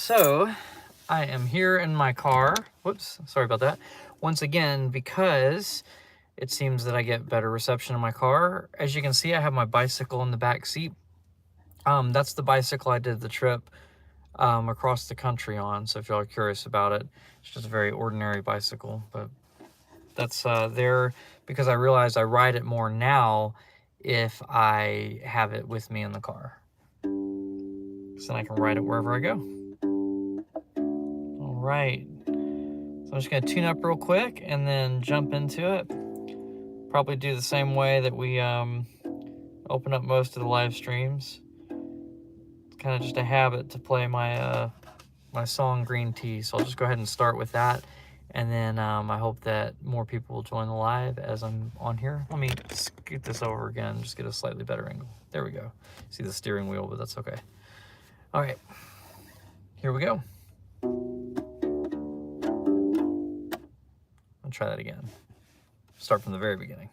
So I am here in my car. Whoops, sorry about that. Once again, because it seems that I get better reception in my car. As you can see, I have my bicycle in the back seat. That's the bicycle I did the trip across the country on. So if y'all are curious about it, it's just a very ordinary bicycle, but that's there because I realize I ride it more now if I have it with me in the car. So then I can ride it wherever I go. All right. So I'm just gonna tune up real quick and then jump into it. Probably do the same way that we open up most of the live streams. It's kind of just a habit to play my my song Green Tea. So I'll just go ahead and start with that. And then I hope that more people will join the live as I'm on here. Let me scoot this over again, just get a slightly better angle. There we go. See the steering wheel, but that's okay. All right, here we go. I'll try that again. Start from the very beginning.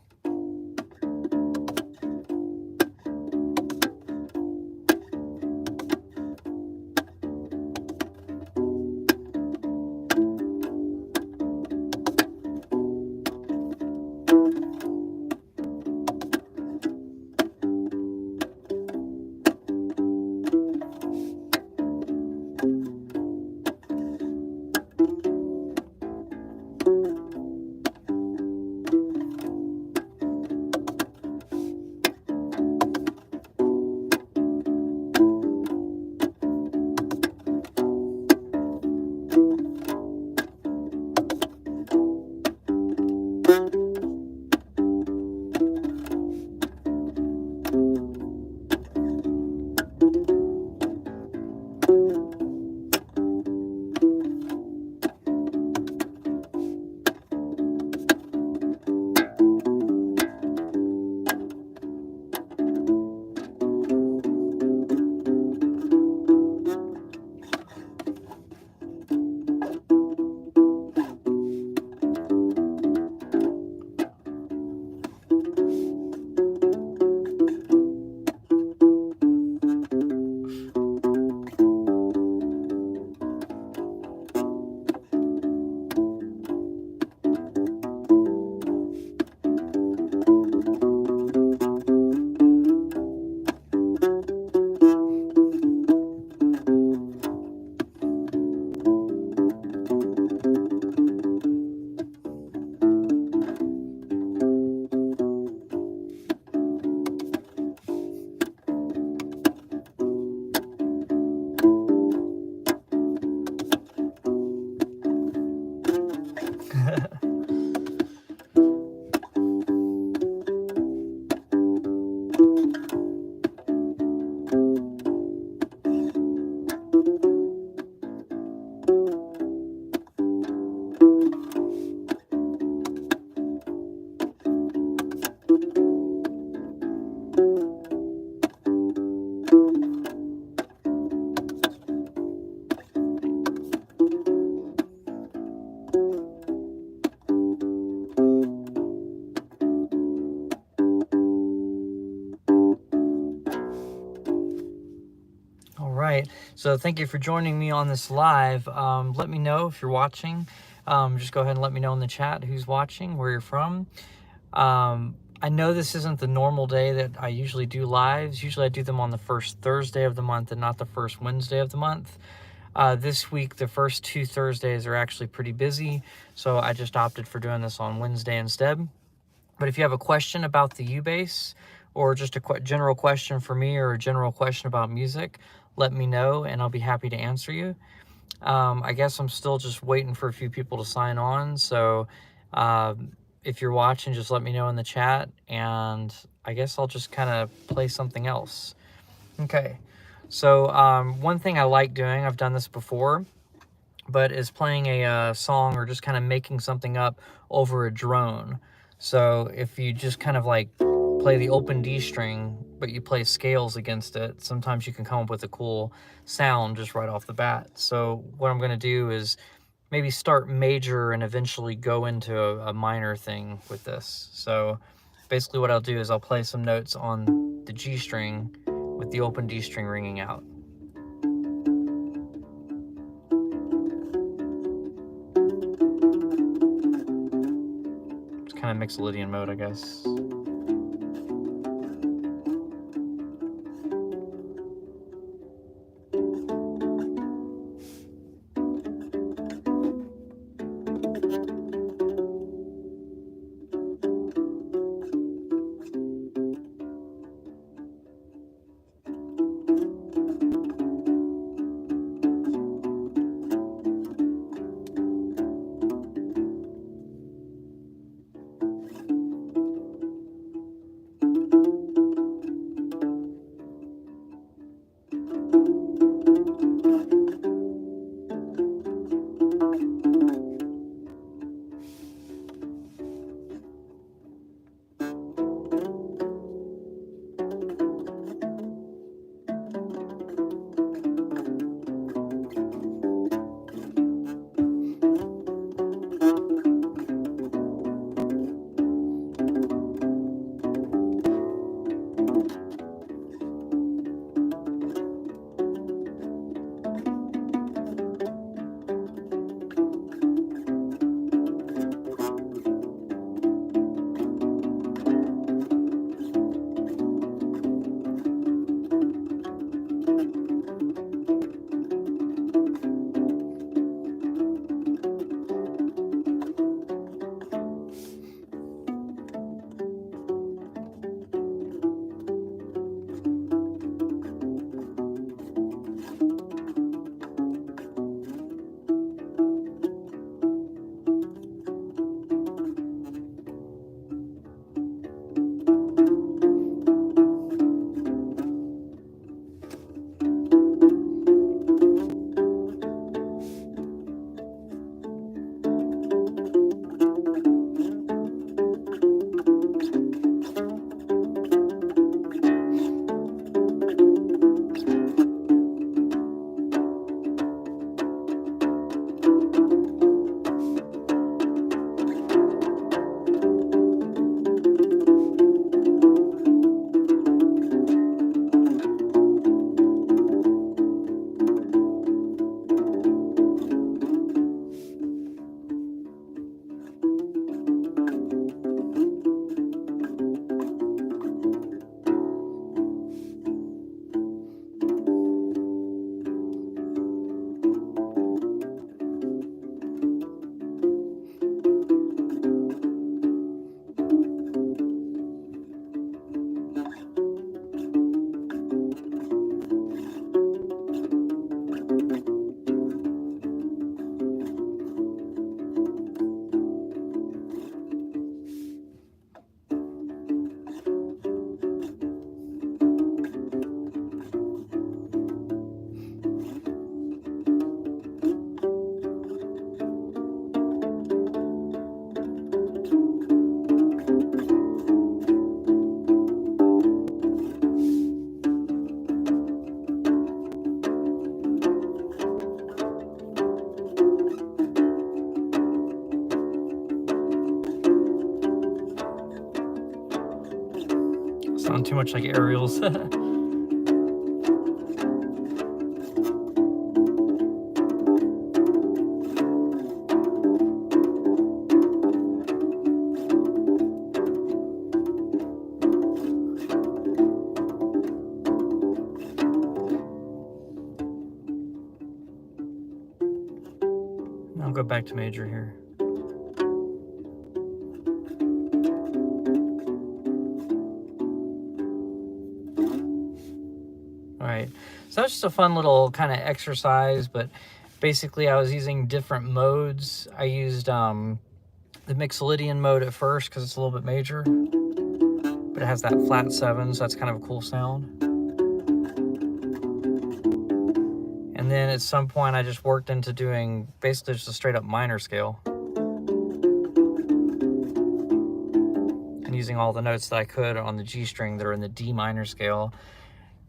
So thank you for joining me on this live. Let me know if you're watching. Just go ahead and let me know in the chat who's watching, where you're from. I know this isn't the normal day that I usually do lives. Usually I do them on the first Thursday of the month and not the first Wednesday of the month. This week, the first 2 Thursdays are actually pretty busy, so I just opted for doing this on Wednesday instead. But if you have a question about the Ubase, or just a general question for me, or a general question about music, let me know and I'll be happy to answer you. I guess I'm still just waiting for a few people to sign on. So if you're watching, just let me know in the chat, and I guess I'll just kind of play something else. Okay. So one thing I like doing, I've done this before, but is playing a song or just kind of making something up over a drone. So if you just kind of like play the open D string, but you play scales against it, sometimes you can come up with a cool sound just right off the bat. So what I'm going to do is maybe start major and eventually go into a minor thing with this. So basically what I'll do is I'll play some notes on the G string with the open D string ringing out. Mixolydian mode, I guess. Sound too much like aerials. I'll go back to major here. All right, so that's just a fun little kind of exercise, but basically I was using different modes. I used the Mixolydian mode at first because it's a little bit major, but it has that flat 7, so that's kind of a cool sound. And then at some point I just worked into doing basically just a straight up minor scale and using all the notes that I could on the G string that are in the D minor scale.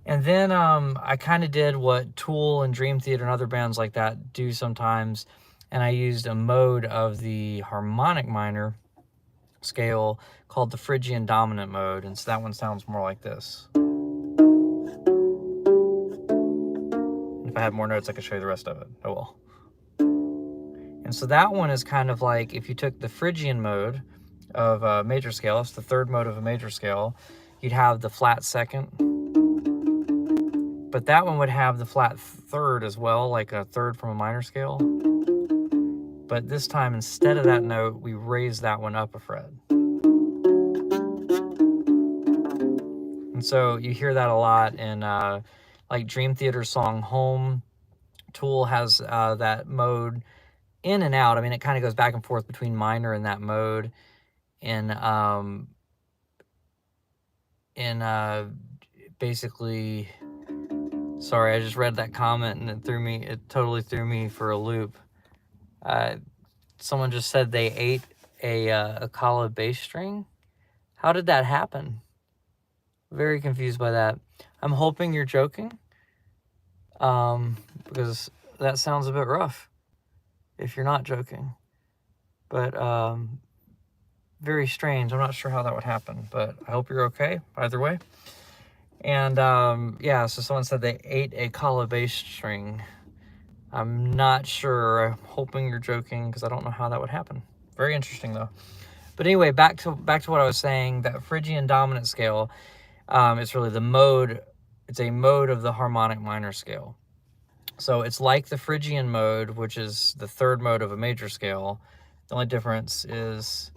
And then I kind of did what Tool and Dream Theater and other bands like that do sometimes, and I used a mode of the harmonic minor scale called the Phrygian dominant mode, and so that one sounds more like this. If I had more notes, I could show you the rest of it. Oh well. And so that one is kind of like if you took the Phrygian mode of a major scale. It's the third mode of a major scale. You'd have the flat second, but that one would have the flat third as well, like a third from a minor scale. But this time, instead of that note, we raise that one up a fret. And so you hear that a lot in like Dream Theater's song Home. Tool has that mode in and out. I mean, it kind of goes back and forth between minor and that mode. And basically, sorry, I just read that comment and it totally threw me for a loop. Someone just said they ate a Kala bass string. How did that happen? Very confused by that. I'm hoping you're joking, because that sounds a bit rough if you're not joking. But very strange. I'm not sure how that would happen, but I hope you're okay either way. And yeah, so someone said they ate a Kala bass string. I'm not sure. I'm hoping you're joking because I don't know how that would happen. Very interesting though. But anyway, back to what I was saying. That Phrygian dominant scale, it's really the mode. It's a mode of the harmonic minor scale. So it's like the Phrygian mode, which is the third mode of a major scale. The only difference is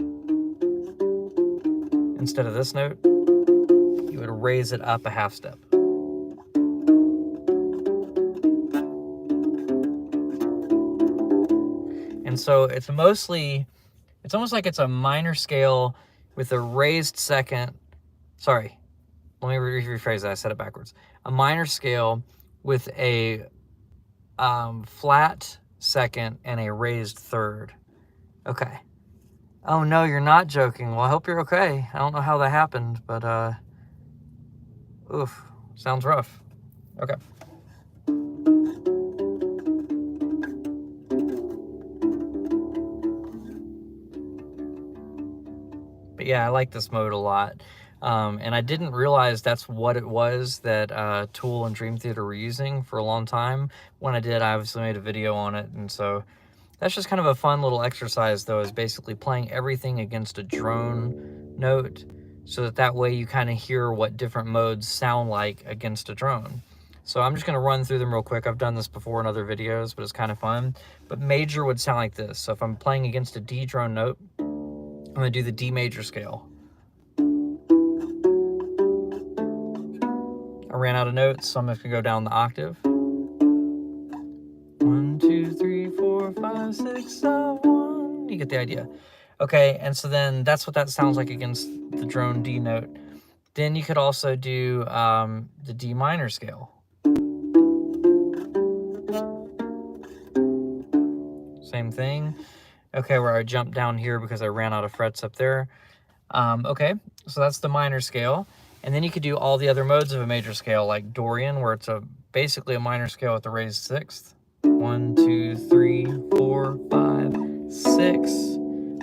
instead of this note, you would raise it up a half step. And so it's almost like it's a minor scale with a raised second. Sorry, let me rephrase that. I said it backwards. A minor scale with a flat second and a raised third. Okay. Oh no, you're not joking. Well, I hope you're okay. I don't know how that happened, but oof, sounds rough. Okay. But yeah, I like this mode a lot. And I didn't realize that's what it was that Tool and Dream Theater were using for a long time. When I did, I obviously made a video on it. And so that's just kind of a fun little exercise, though, is basically playing everything against a drone note so that way you kind of hear what different modes sound like against a drone. So I'm just going to run through them real quick. I've done this before in other videos, but it's kind of fun. But major would sound like this. So if I'm playing against a D drone note, I'm going to do the D major scale. I ran out of notes, so I'm just going to go down the octave. 1, 2, 3, 4, 5, 6, 7. You get the idea. Okay, and so then that's what that sounds like against the drone D note. Then you could also do the D minor scale. Same thing. Okay, where I jumped down here because I ran out of frets up there. Okay, so that's the minor scale. And then you could do all the other modes of a major scale, like Dorian, where it's basically a minor scale with a raised sixth. 1, 2, 3, 4, 5, 6.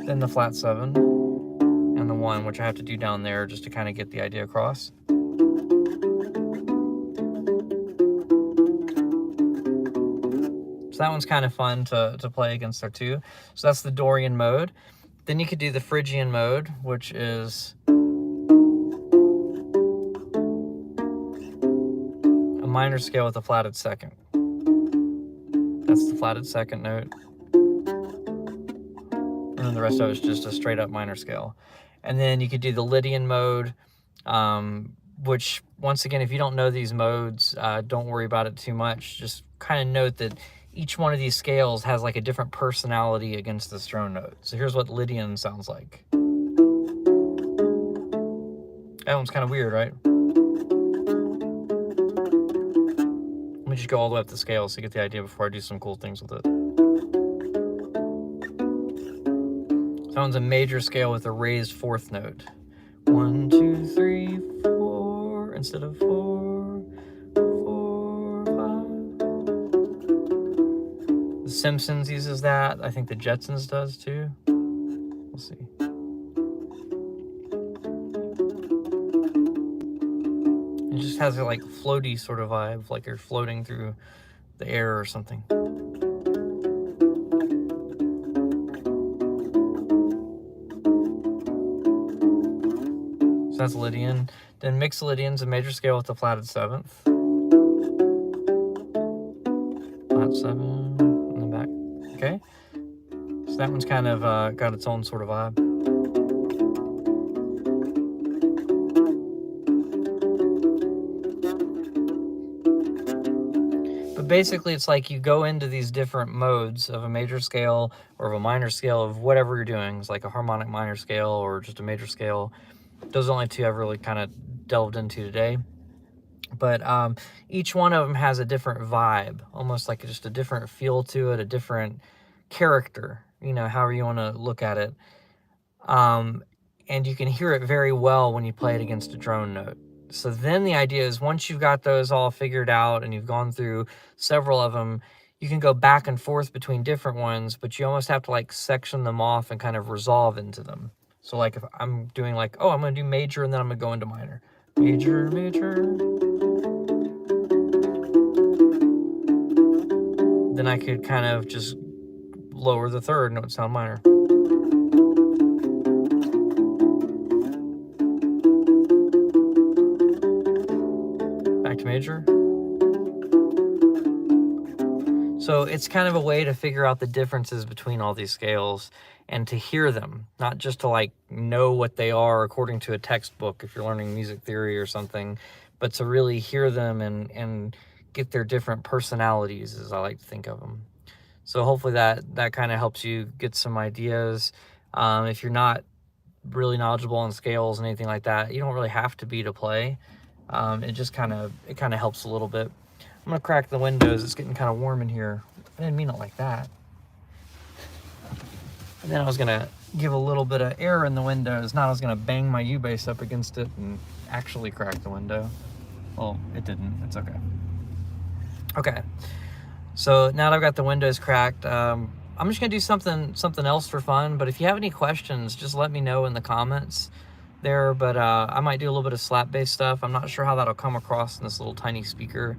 Then the flat 7 and the 1, which I have to do down there just to kind of get the idea across. So that one's kind of fun to play against there too. So that's the Dorian mode. Then you could do the Phrygian mode, which is a minor scale with a flatted second. That's the flatted second note. And then the rest of it is just a straight up minor scale. And then you could do the Lydian mode, which once again, if you don't know these modes, don't worry about it too much. Just kind of note that each one of these scales has like a different personality against this drone note. So here's what Lydian sounds like. That one's kind of weird, right? Let me just go all the way up the scale so you get the idea before I do some cool things with it. That one's a major scale with a raised fourth note. 1, 2, 3, 4 instead of 4, 4, 5. The Simpsons uses that. I think the Jetsons does too. We'll see. It just has a like floaty sort of vibe, like you're floating through the air or something. So that's Lydian. Then mixed Lydian's a major scale with the flatted 7th. Flat 7 in the back. Okay. So that one's kind of got its own sort of vibe. But basically, it's like you go into these different modes of a major scale or of a minor scale of whatever you're doing. It's like a harmonic minor scale or just a major scale. Those are the only two I've really kind of delved into today. But each one of them has a different vibe, almost like just a different feel to it, a different character, you know, however you want to look at it. And you can hear it very well when you play it against a drone note. So then the idea is once you've got those all figured out and you've gone through several of them, you can go back and forth between different ones, but you almost have to like section them off and kind of resolve into them. So like if I'm doing like, oh, I'm going to do major and then I'm going to go into minor. Major, major. Then I could kind of just lower the third and it would sound minor. Back to major. So it's kind of a way to figure out the differences between all these scales and to hear them, not just to like know what they are according to a textbook if you're learning music theory or something, but to really hear them and get their different personalities, as I like to think of them. So hopefully that kind of helps you get some ideas. If you're not really knowledgeable on scales and anything like that, you don't really have to be to play. It just kind of helps a little bit. I'm gonna crack the windows. It's getting kind of warm in here. I didn't mean it like that. And then I was gonna give a little bit of air in the windows. Now I was gonna bang my U-bass up against it and actually crack the window. Well, it didn't. It's okay. Okay. So now that I've got the windows cracked, I'm just gonna do something else for fun. But if you have any questions, just let me know in the comments there. But I might do a little bit of slap bass stuff. I'm not sure how that'll come across in this little tiny speaker,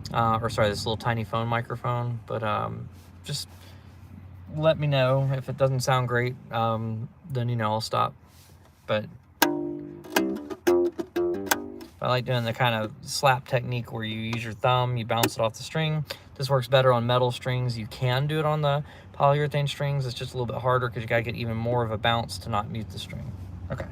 this little tiny phone microphone. But just let me know if it doesn't sound great. Then you know I'll stop. But I like doing the kind of slap technique where you use your thumb, you bounce it off the string. This works better on metal strings. You can do it on the polyurethane strings. It's just a little bit harder because you gotta get even more of a bounce to not mute the string. Okay.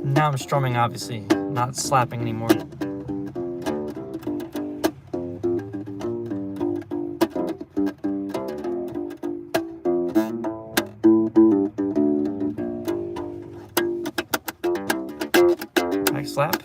Now I'm strumming, obviously, not slapping anymore. Back slap.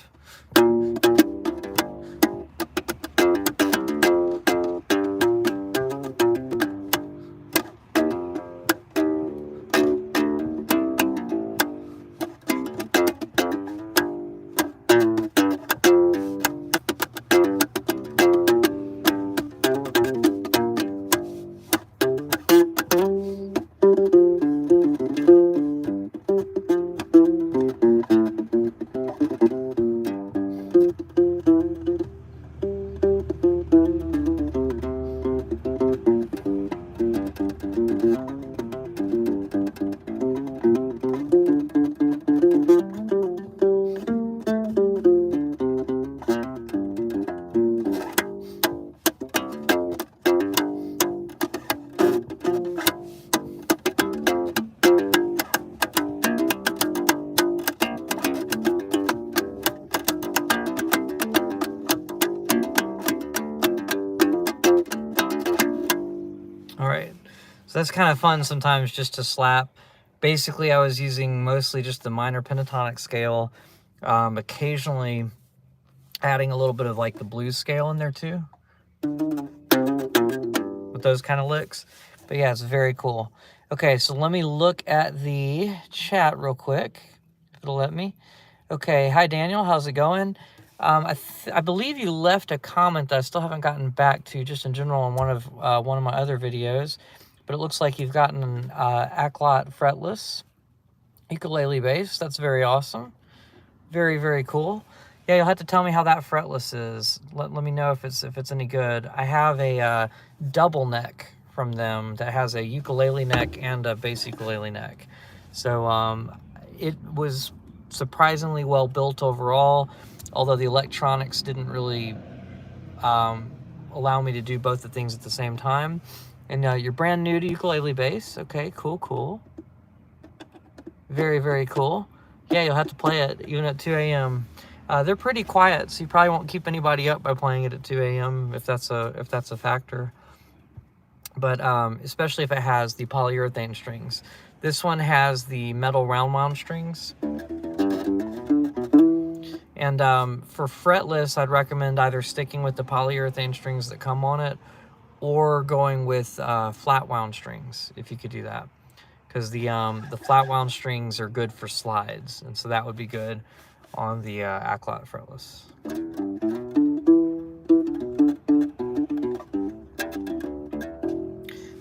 So that's kind of fun sometimes just to slap. Basically, I was using mostly just the minor pentatonic scale, occasionally adding a little bit of like the blues scale in there too, with those kind of licks. But yeah, it's very cool. Okay, so let me look at the chat real quick, if it'll let me. Okay, hi Daniel, how's it going? I believe you left a comment that I still haven't gotten back to, just in general, on one of my other videos. But it looks like you've gotten an Acklot fretless ukulele bass. That's very awesome. Very, very cool. Yeah, you'll have to tell me how that fretless is. Let me know if it's any good. I have a double neck from them that has a ukulele neck and a bass ukulele neck. So it was surprisingly well built overall, although the electronics didn't really allow me to do both the things at the same time. And you're brand new to ukulele bass. Okay, cool. Very, very cool. Yeah, you'll have to play it even at 2 a.m. They're pretty quiet, so you probably won't keep anybody up by playing it at 2 a.m. if that's a factor. But especially if it has the polyurethane strings. This one has the metal round wound strings. And for fretless, I'd recommend either sticking with the polyurethane strings that come on it, or going with flat wound strings, if you could do that. Because the flat wound strings are good for slides, and so that would be good on the Acklot fretless.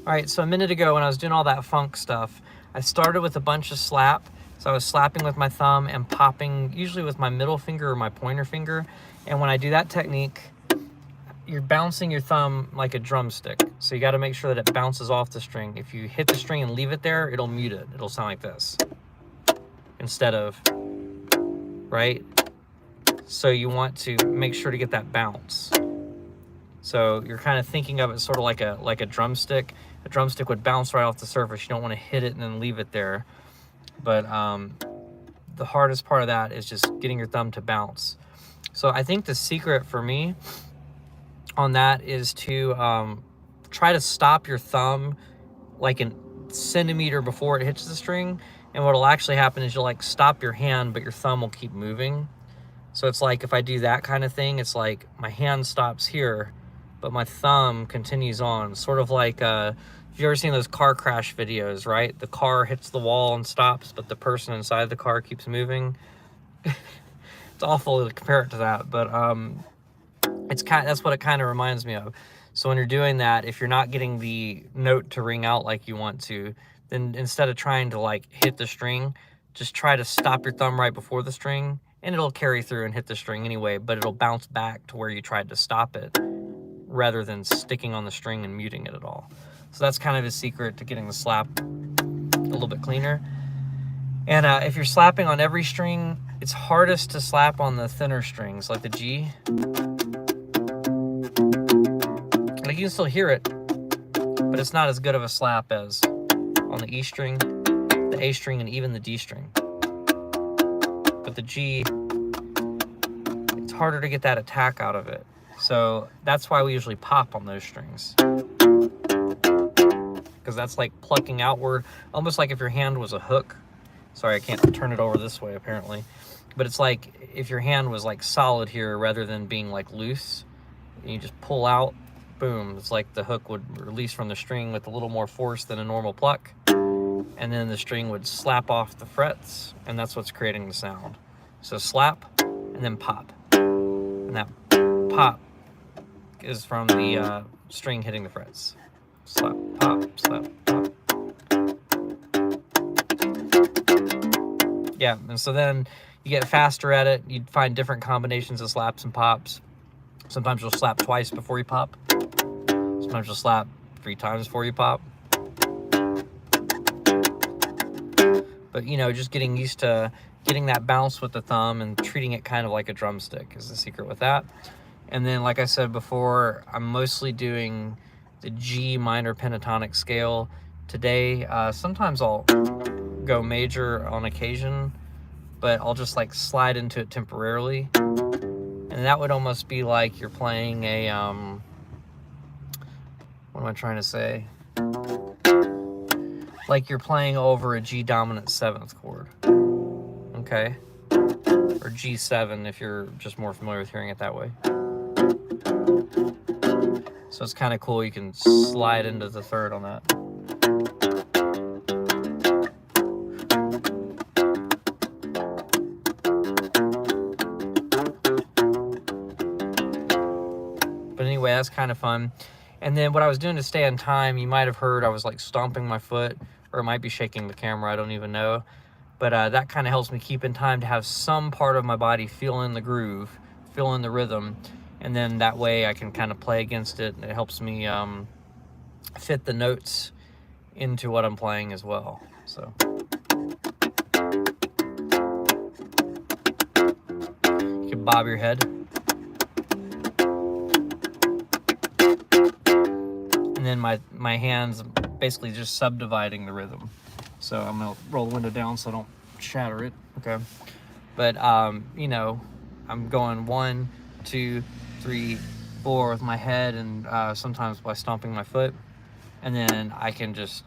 All right, so a minute ago when I was doing all that funk stuff, I started with a bunch of slap. So I was slapping with my thumb and popping, usually with my middle finger or my pointer finger. And when I do that technique, you're bouncing your thumb like a drumstick. So you got to make sure that it bounces off the string. If you hit the string and leave it there, it'll mute it. It'll sound like this instead of, right? So you want to make sure to get that bounce. So you're kind of thinking of it sort of like a drumstick. A drumstick would bounce right off the surface. You don't want to hit it and then leave it there. But the hardest part of that is just getting your thumb to bounce. So I think the secret for me on that is to try to stop your thumb like a centimeter before it hits the string. And what'll actually happen is you'll like stop your hand, but your thumb will keep moving. So it's like if I do that kind of thing, it's like my hand stops here, but my thumb continues on. Sort of like, if you've ever seen those car crash videos, right? The car hits the wall and stops, but the person inside the car keeps moving. It's awful to compare it to that, but that's what it kind of reminds me of. So when you're doing that, if you're not getting the note to ring out like you want to, then instead of trying to like hit the string, just try to stop your thumb right before the string, and it'll carry through and hit the string anyway, but it'll bounce back to where you tried to stop it rather than sticking on the string and muting it at all. So that's kind of a secret to getting the slap a little bit cleaner. And if you're slapping on every string, it's hardest to slap on the thinner strings, like the G. Like you can still hear it, but it's not as good of a slap as on the E string, the A string, and even the D string. But the G, it's harder to get that attack out of it. So that's why we usually pop on those strings. Because that's like plucking outward, almost like if your hand was a hook. Sorry, I can't turn it over this way apparently. But it's like if your hand was like solid here rather than being like loose. And you just pull out, boom. It's like the hook would release from the string with a little more force than a normal pluck. And then the string would slap off the frets, and that's what's creating the sound. So slap and then pop. And that pop is from the string hitting the frets. Slap, pop, slap, pop. Yeah, and so then you get faster at it. You'd find different combinations of slaps and pops. Sometimes you'll slap twice before you pop. Sometimes you'll slap 3 times before you pop. But, you know, just getting used to getting that bounce with the thumb and treating it kind of like a drumstick is the secret with that. And then, like I said before, I'm mostly doing the G minor pentatonic scale today. Sometimes I'll go major on occasion, but I'll just like slide into it temporarily. And that would almost be like you're playing a, what am I trying to say? like you're playing over a G dominant 7th chord, okay? Or G7 if you're just more familiar with hearing it that way. So it's kind of cool, you can slide into the 3rd on that. But anyway, that's kind of fun. And then what I was doing to stay on time, you might have heard I was like stomping my foot, or it might be shaking the camera, I don't even know. But that kind of helps me keep in time to have some part of my body feel in the groove, feel in the rhythm. And then that way I can kind of play against it. And it helps me fit the notes into what I'm playing as well. So you can bob your head. And then my hands basically just subdividing the rhythm. So I'm gonna roll the window down so I don't shatter it, okay? But you know, I'm going 1, 2, 3, 4 with my head, and sometimes by stomping my foot. And then I can just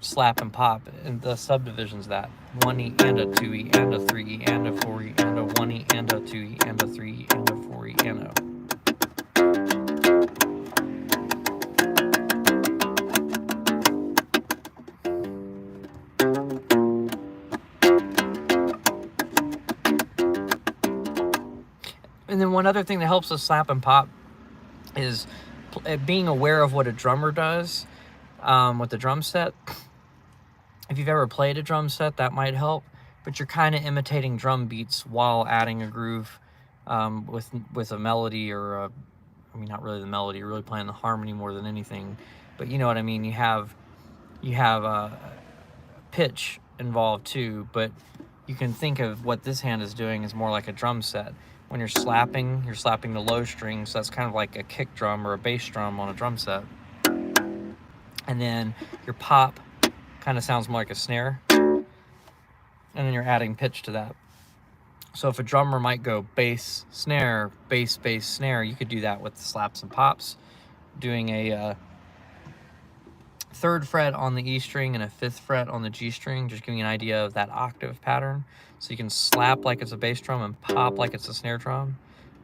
slap and pop, and the subdivisions that 1E and a 2E and a 3E and a 4E and a 1E and a 2E and a 3E and a 4E and a. And then one other thing that helps us slap and pop is being aware of what a drummer does with the drum set. If you've ever played a drum set, that might help. But you're kind of imitating drum beats while adding a groove with a melody, or I mean, not really the melody. You're really playing the harmony more than anything. But you know what I mean. You have pitch involved too. But you can think of what this hand is doing is more like a drum set. When you're slapping the low strings, so that's kind of like a kick drum or a bass drum on a drum set. And then your pop kind of sounds more like a snare. And then you're adding pitch to that. So if a drummer might go bass, snare, bass, bass, snare, you could do that with the slaps and pops, doing a 3rd fret on the E string and a 5th fret on the G string, just giving you an idea of that octave pattern. So you can slap like it's a bass drum and pop like it's a snare drum.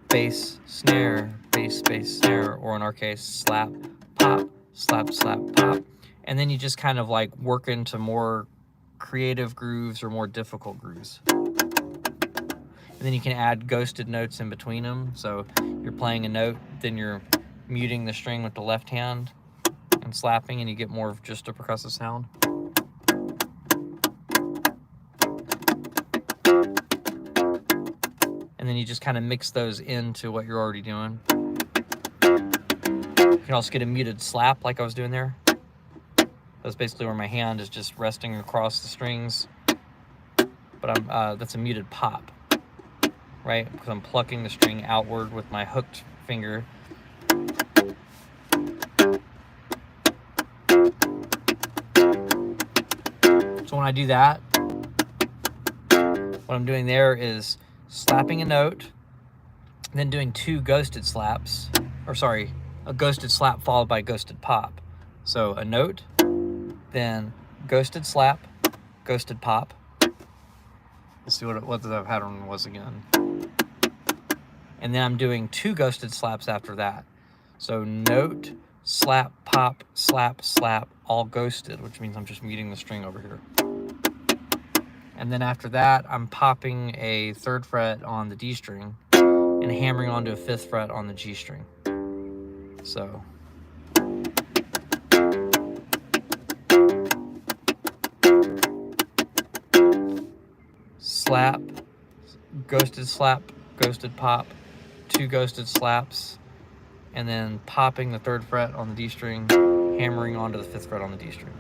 Bass, snare, bass, bass, snare, or in our case, slap, pop, slap, slap, pop. And then you just kind of like work into more creative grooves or more difficult grooves. And then you can add ghosted notes in between them. So you're playing a note, then you're muting the string with the left hand and slapping, and you get more of just a percussive sound. And then you just kind of mix those into what you're already doing. You can also get a muted slap like I was doing there. That's basically where my hand is just resting across the strings. But that's a muted pop, right? Because I'm plucking the string outward with my hooked finger. So when I do that, what I'm doing there is slapping a note, then doing 2 ghosted slaps, or sorry, a ghosted slap followed by a ghosted pop. So a note, then ghosted slap, ghosted pop. Let's see what the pattern was again. And then I'm doing 2 ghosted slaps after that. So note, slap, pop, slap, slap, all ghosted, which means I'm just muting the string over here. And then after that, I'm popping a 3rd fret on the D string and hammering onto a 5th fret on the G string. So. Slap, ghosted slap, ghosted pop, 2 ghosted slaps, and then popping the 3rd fret on the D string, hammering onto the 5th fret on the D string.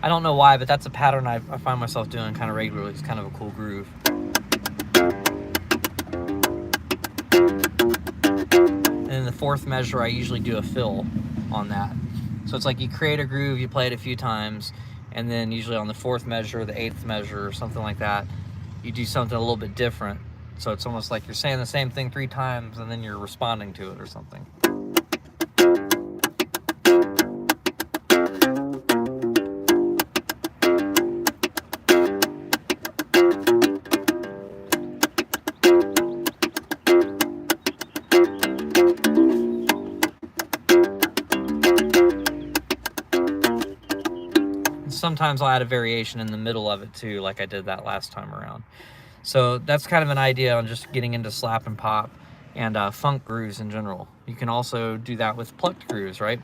I don't know why, but that's a pattern I find myself doing kind of regularly. It's kind of a cool groove. And in the 4th measure, I usually do a fill on that. So it's like you create a groove, you play it a few times, and then usually on the 4th measure, the 8th measure, or something like that, you do something a little bit different. So it's almost like you're saying the same thing 3 times, and then you're responding to it or something. sometimes I'll add a variation in the middle of it too, like I did that last time around. So that's kind of an idea on just getting into slap and pop and funk grooves in general. You can also do that with plucked grooves, right?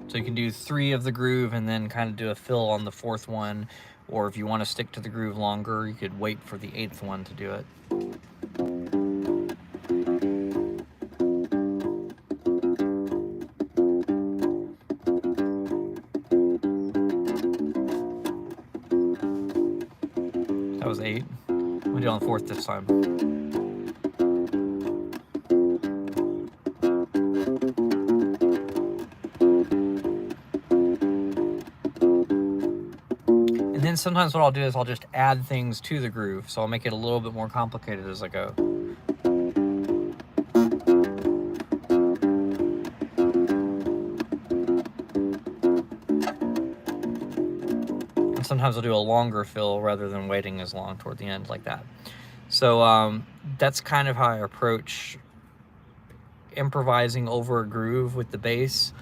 So you can do 3 of the groove and then kind of do a fill on the 4th one, or if you want to stick to the groove longer, you could wait for the 8th one to do it. That was 8. I'm gonna do it on the 4th this time. And then sometimes what I'll do is I'll just add things to the groove, so I'll make it a little bit more complicated as I go. And sometimes I'll do a longer fill rather than waiting as long toward the end like that. So that's kind of how I approach improvising over a groove with the bass,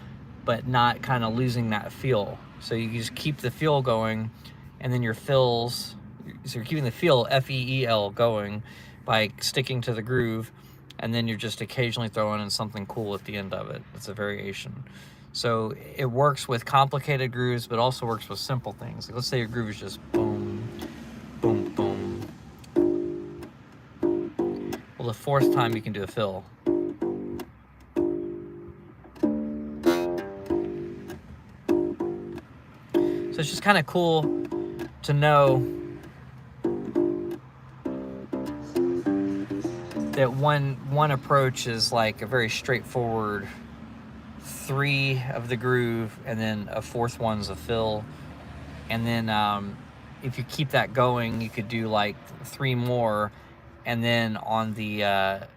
but not kind of losing that feel. So you just keep the feel going, and then your fills, so you're keeping the feel, F-E-E-L, going by sticking to the groove, and then you're just occasionally throwing in something cool at the end of it. It's a variation. So it works with complicated grooves, but also works with simple things. Like let's say your groove is just boom, boom, boom. Well, the 4th time you can do a fill. So it's just kind of cool to know that one approach is like a very straightforward 3 of the groove, and then a 4th one's a fill. And then if you keep that going, you could do like 3 more, and then on the it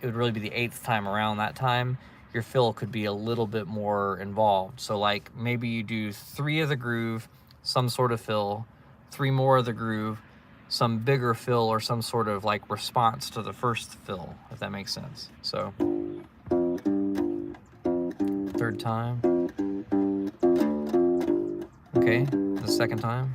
would really be the 8th time around. That time your fill could be a little bit more involved. So like maybe you do 3 of the groove, some sort of fill, 3 more of the groove, some bigger fill, or some sort of like response to the first fill, if that makes sense. So 3rd time. Okay, the 2nd time.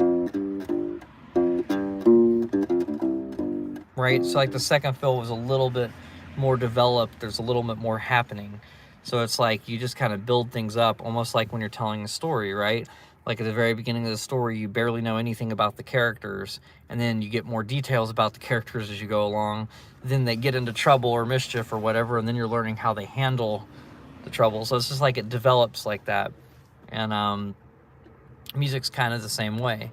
Right, so like the 2nd fill was a little bit more developed. There's a little bit more happening. So it's like you just kind of build things up, almost like when you're telling a story, right? Like at the very beginning of the story, you barely know anything about the characters, and then you get more details about the characters as you go along. Then they get into trouble or mischief or whatever, and then you're learning how they handle the trouble. So it's just like it develops like that. And music's kind of the same way.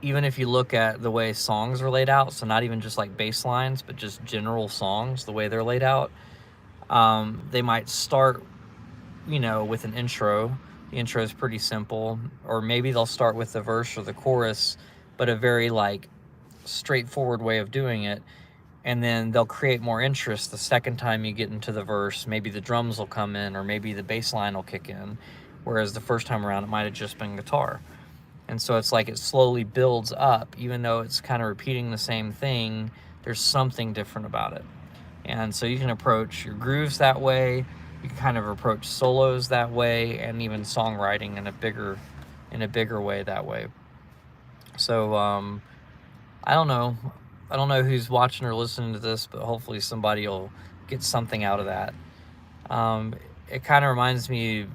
Even if you look at the way songs are laid out, so not even just like bass lines, but just general songs, the way they're laid out, they might start, you know, with an intro. The intro is pretty simple, or maybe they'll start with the verse or the chorus, but a very like straightforward way of doing it. And then they'll create more interest the 2nd time you get into the verse. Maybe the drums will come in, or maybe the bass line will kick in, whereas the 1st time around it might have just been guitar. And so it's like it slowly builds up. Even though it's kind of repeating the same thing, there's something different about it. And so you can approach your grooves that way. You can kind of approach solos that way, and even songwriting in a bigger way that way. So I don't know who's watching or listening to this, but hopefully somebody will get something out of that. It kind of reminds me,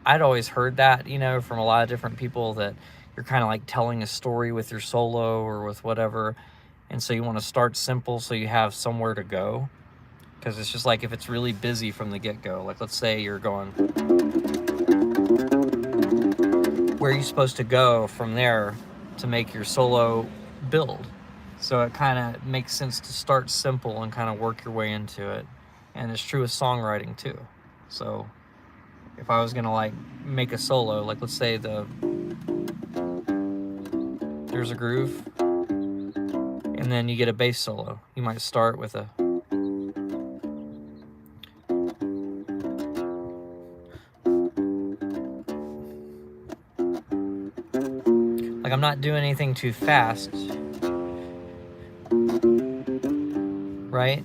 I'd always heard that, you know, from a lot of different people, that you're kind of like telling a story with your solo or with whatever. And so you want to start simple so you have somewhere to go. Because it's just like if it's really busy from the get-go, like let's say you're going, where are you supposed to go from there to make your solo build? So it kind of makes sense to start simple and kind of work your way into it. And it's true with songwriting too. So if I was gonna like make a solo, like let's say there's a groove, and then you get a bass solo. You might start with a, like I'm not doing anything too fast. right?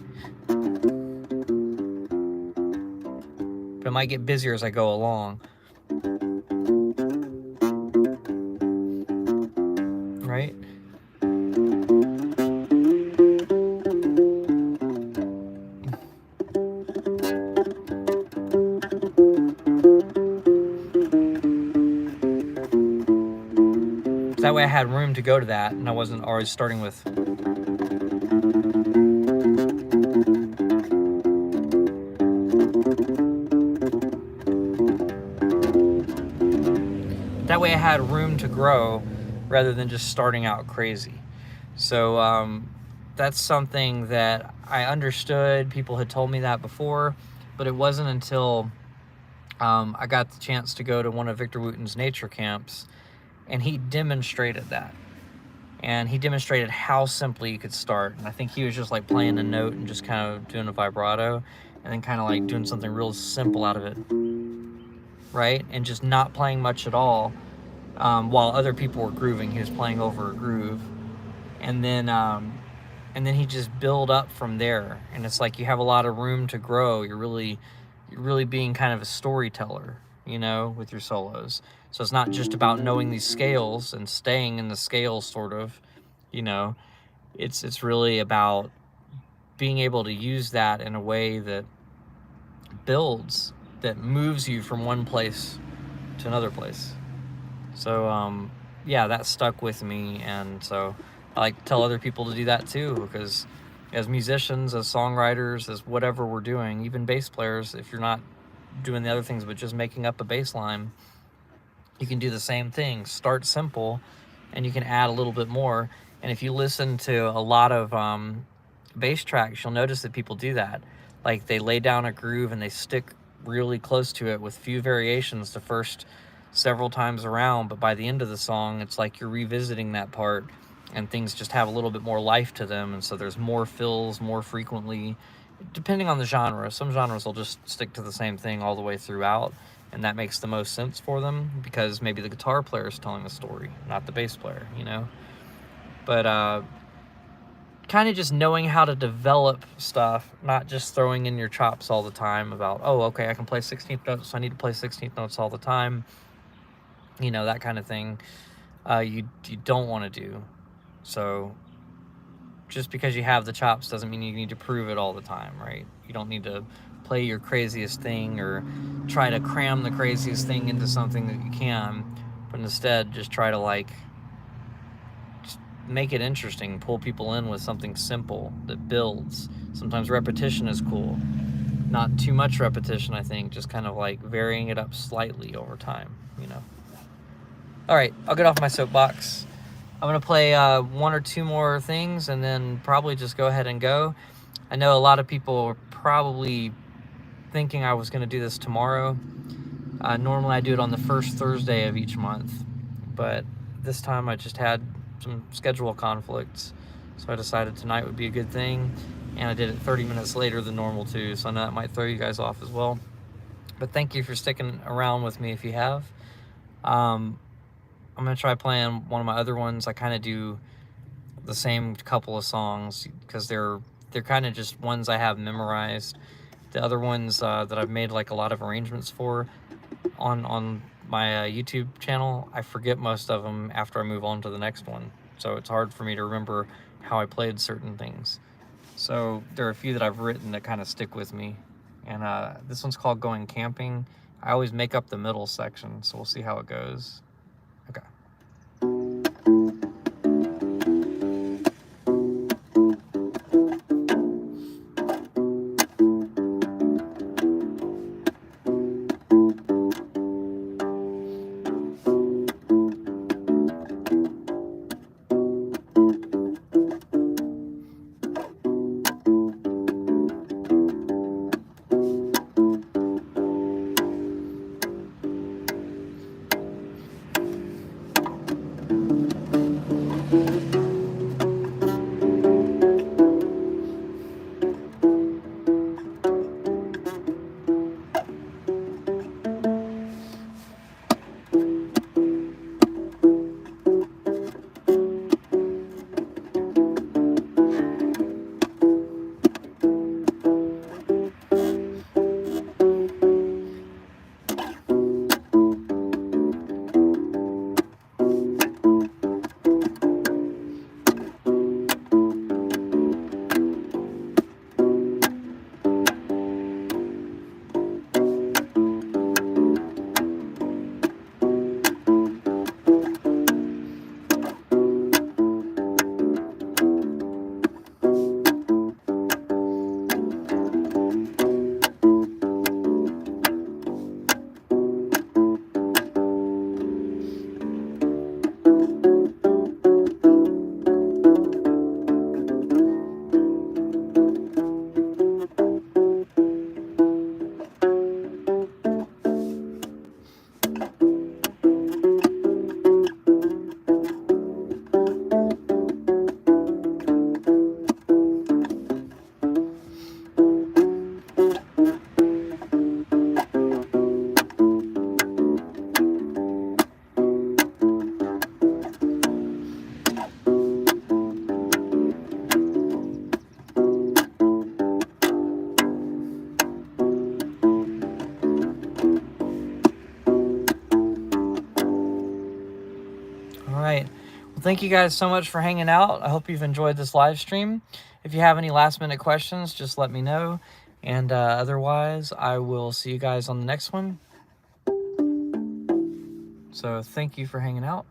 But it might get busier as I go along. Right? That way I had room to go to that, and I wasn't always starting with... That way I had room to grow rather than just starting out crazy. So that's something that I understood. People had told me that before, but it wasn't until I got the chance to go to one of Victor Wooten's nature camps, and he demonstrated that. And he demonstrated how simply you could start. And I think he was just like playing a note and just kind of doing a vibrato, and then kind of like doing something real simple out of it, right? And just not playing much at all. While other people were grooving, he was playing over a groove. And then he just build up from there. And it's like you have a lot of room to grow. You're really being kind of a storyteller, you know, with your solos. So it's not just about knowing these scales and staying in the scales, sort of, you know. It's really about being able to use that in a way that builds, that moves you from one place to another place. So yeah, that stuck with me, and so I like to tell other people to do that too, because as musicians, as songwriters, as whatever we're doing, even bass players, if you're not doing the other things but just making up a bass line, you can do the same thing. Start simple, and you can add a little bit more. And if you listen to a lot of bass tracks, you'll notice that people do that. Like, they lay down a groove and they stick really close to it with few variations the first several times around, but by the end of the song, it's like you're revisiting that part, and things just have a little bit more life to them, and so there's more fills more frequently, depending on the genre. Some genres will just stick to the same thing all the way throughout, and that makes the most sense for them, because maybe the guitar player is telling the story, not the bass player, you know? But kind of just knowing how to develop stuff, not just throwing in your chops all the time about, oh, okay, I can play 16th notes, so I need to play 16th notes all the time. You know, that kind of thing, you don't want to do. So just because you have the chops doesn't mean you need to prove it all the time, right? You don't need to play your craziest thing or try to cram the craziest thing into something that you can, but instead just try to, like, just make it interesting, pull people in with something simple that builds. Sometimes repetition is cool. Not too much repetition, I think, just kind of like varying it up slightly over time, you know? All right, I'll get off my soapbox. I'm going to play one or two more things and then probably just go ahead and go. I know a lot of people are probably thinking I was going to do this tomorrow. Normally I do it on the first Thursday of each month, but this time I just had some schedule conflicts, so I decided tonight would be a good thing, and I did it 30 minutes later than normal too, so I know that might throw you guys off as well. But thank you for sticking around with me if you have. I'm going to try playing one of my other ones. I kind of do the same couple of songs because they're kind of just ones I have memorized. The other ones that I've made like a lot of arrangements for on my YouTube channel, I forget most of them after I move on to the next one. So it's hard for me to remember how I played certain things. So there are a few that I've written that kind of stick with me. And this one's called Going Camping. I always make up the middle section, so we'll see how it goes. Okay. Thank you guys so much for hanging out. I hope you've enjoyed this live stream. If you have any last minute questions, just let me know. And otherwise, I will see you guys on the next one. So thank you for hanging out.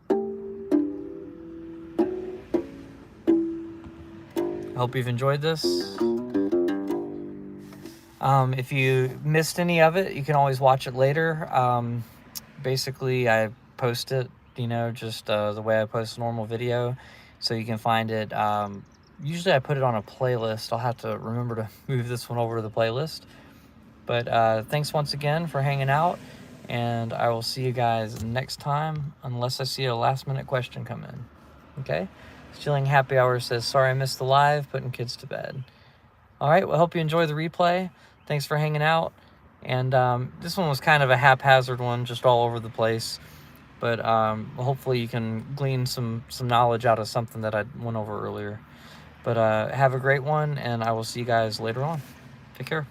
I hope you've enjoyed this. If you missed any of it, you can always watch it later. Basically, I post it, just the way I post a normal video. So you can find it. Usually I put it on a playlist. I'll have to remember to move this one over to the playlist. But thanks once again for hanging out. And I will see you guys next time, unless I see a last minute question come in. Okay? Stealing Happy Hour says, sorry I missed the live, putting kids to bed. All right, well, I hope you enjoy the replay. Thanks for hanging out. And this one was kind of a haphazard one, just all over the place. But hopefully you can glean some knowledge out of something that I went over earlier. But have a great one, and I will see you guys later on. Take care.